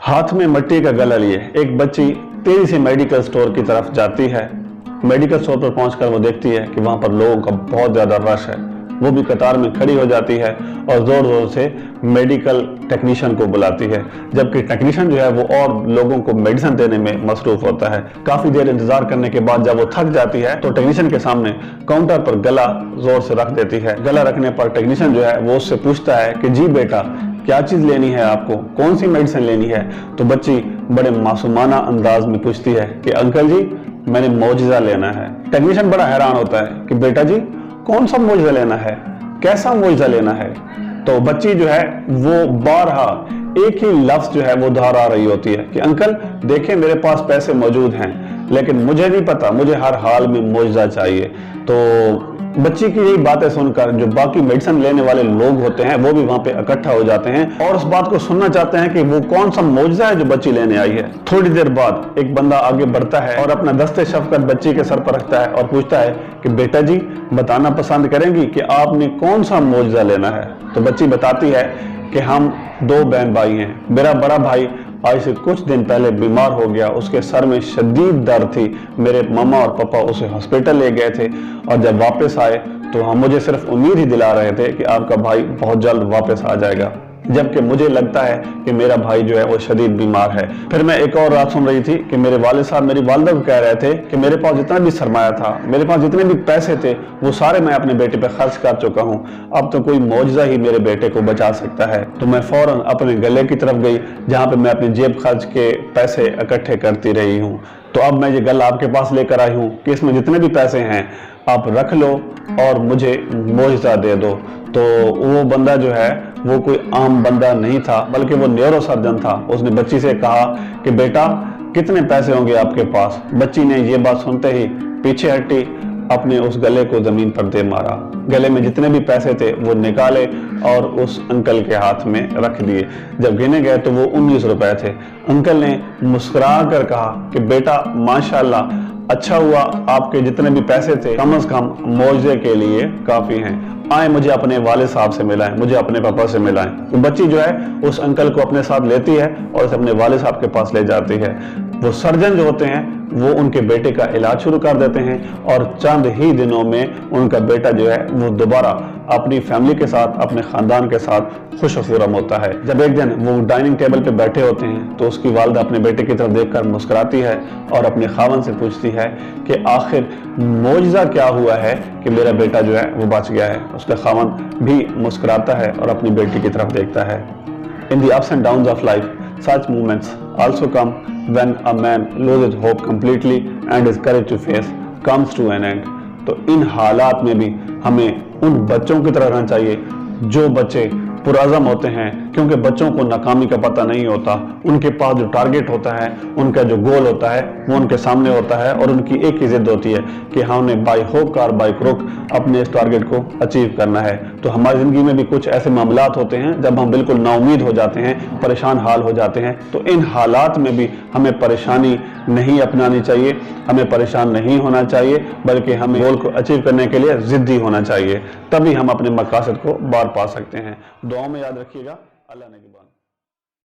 हाथ में मिट्टी का गला लिए एक बच्ची तेजी से मेडिकल स्टोर की तरफ जाती है। मेडिकल स्टोर पर पहुंचकर वो देखती है कि वहां पर लोगों का बहुत ज्यादा रश है। वो भी कतार में खड़ी हो जाती है और जोर जोर से मेडिकल टेक्नीशियन को बुलाती है, जबकि टेक्नीशियन जो है वो और लोगों को मेडिसिन देने में मसरूफ होता है। काफी देर इंतजार करने के बाद जब वो थक जाती है तो टेक्नीशियन के सामने काउंटर पर गला जोर से रख देती है। गला रखने पर टेक्नीशियन जो है वो उससे पूछता है कि जी बेटा, क्या चीज लेनी है आपको, कौन सी मेडिसिन लेनी है? तो बच्ची बड़े मासूमाना अंदाज में पूछती है कि अंकल जी, मैंने मौजज़ा लेना है। टेक्नीशियन बड़ा हैरान होता है कि बेटा जी, कौन सा मौजज़ा लेना है, कैसा मौजज़ा लेना है? तो बच्ची जो है वो बारहा एक ही लफ्ज जो है वो दोहरा रही होती है कि अंकल देखें, मेरे पास पैसे मौजूद हैं, लेकिन मुझे नहीं पता, मुझे हर हाल में मौजज़ा चाहिए। तो बच्ची की यही बातें सुनकर जो बाकी मेडिसिन लेने वाले लोग होते हैं वो भी वहां पे इकट्ठा हो जाते हैं और उस बात को सुनना चाहते हैं कि वो कौन सा मौजज़ा है जो बच्ची लेने आई है। थोड़ी देर बाद एक बंदा आगे बढ़ता है और अपना दस्ते शफ़क़त बच्ची के सर पर रखता है और पूछता है कि बेटा जी, बताना पसंद करेंगी कि आपने कौन सा मौजज़ा लेना है? तो बच्ची बताती है कि हम 2 बहन भाई हैं। मेरा बड़ा भाई आज से कुछ दिन पहले बीमार हो गया, उसके सर में शदीद दर्द थी। मेरे मामा और पापा उसे हॉस्पिटल ले गए थे और जब वापस आए तो हम मुझे सिर्फ उम्मीद ही दिला रहे थे कि आपका भाई बहुत जल्द वापस आ जाएगा, जबकि मुझे लगता है कि मेरा भाई जो है वो शदीद बीमार है। फिर मैं एक और रात सुन रही थी कि मेरे वालिद साहब मेरी वालिदा को कह रहे थे कि मेरे पास जितना भी सरमाया था, मेरे पास जितने भी पैसे थे, वो सारे मैं अपने बेटे पे खर्च कर चुका हूँ। अब तो कोई मौजज़ा ही मेरे बेटे को बचा सकता है। तो मैं फौरन अपने गले की तरफ गई जहाँ पे मैं अपनी जेब खर्च के पैसे इकट्ठे करती रही हूँ। तो अब मैं ये गला आपके पास लेकर आई हूँ कि इसमें जितने भी पैसे हैं आप रख लो और मुझे मौजज़ा दे दो। तो वो बंदा जो है वो कोई आम बंदा नहीं था, बल्कि वो न्यूरो सर्जन था। उसने बच्ची से कहा कि बेटा, कितने पैसे होंगे आपके पास? बच्ची ने ये बात सुनते ही पीछे हटी, अपने उस गले को जमीन पर दे मारा। गले में जितने भी पैसे थे वो निकाले और उस अंकल के हाथ में रख दिए। जब गिने गए तो वो 19 रुपए थे। अंकल ने मुस्कुरा कर कहा कि बेटा माशाल्लाह, अच्छा हुआ, आपके जितने भी पैसे थे कम से कम मौजज़े के लिए काफी हैं। आए मुझे अपने वालिद साहब से मिलाएं, मुझे अपने पापा से मिलाएं। तो बच्ची जो है उस अंकल को अपने साथ लेती है और उसे अपने वालिद साहब के पास ले जाती है। वो सर्जन जो होते हैं वो उनके बेटे का इलाज शुरू कर देते हैं और चंद ही दिनों में उनका बेटा जो है वो दोबारा अपनी फैमिली के साथ, अपने खानदान के साथ खुश खुर्रम होता है। जब एक दिन वो डाइनिंग टेबल पे बैठे होते हैं तो उसकी वालिदा अपने बेटे की तरफ देखकर मुस्कुराती है और अपने खावन से पूछती है कि आखिर मौजज़ा क्या हुआ है कि मेरा बेटा जो है वो बच गया है। उसका खावन भी मुस्कुराता है और अपनी बेटी की तरफ देखता है। In the ups and downs of life, such moments also come when a man loses hope completely and his courage to face comes to an end. तो इन हालात में भी हमें उन बच्चों की तरह रहना चाहिए जो बच्चे पुरअज़म होते हैं, क्योंकि बच्चों को नाकामी का पता नहीं होता। उनके पास जो टारगेट होता है, उनका जो गोल होता है वो उनके सामने होता है और उनकी एक ही जिद होती है कि हमने बाय होक और बाय क्रुक अपने इस टारगेट को अचीव करना है। तो हमारी ज़िंदगी में भी कुछ ऐसे मामलात होते हैं जब हम बिल्कुल नाउमीद हो जाते हैं, परेशान हाल हो जाते हैं। तो इन हालात में भी हमें परेशानी नहीं अपनानी चाहिए, हमें परेशान नहीं होना चाहिए, बल्कि हमें गोल को अचीव करने के लिए ज़िद्दी होना चाहिए। तभी हम अपने मकासद को पार पा सकते हैं। दुआओं में याद रखिएगा। अल्लाह ने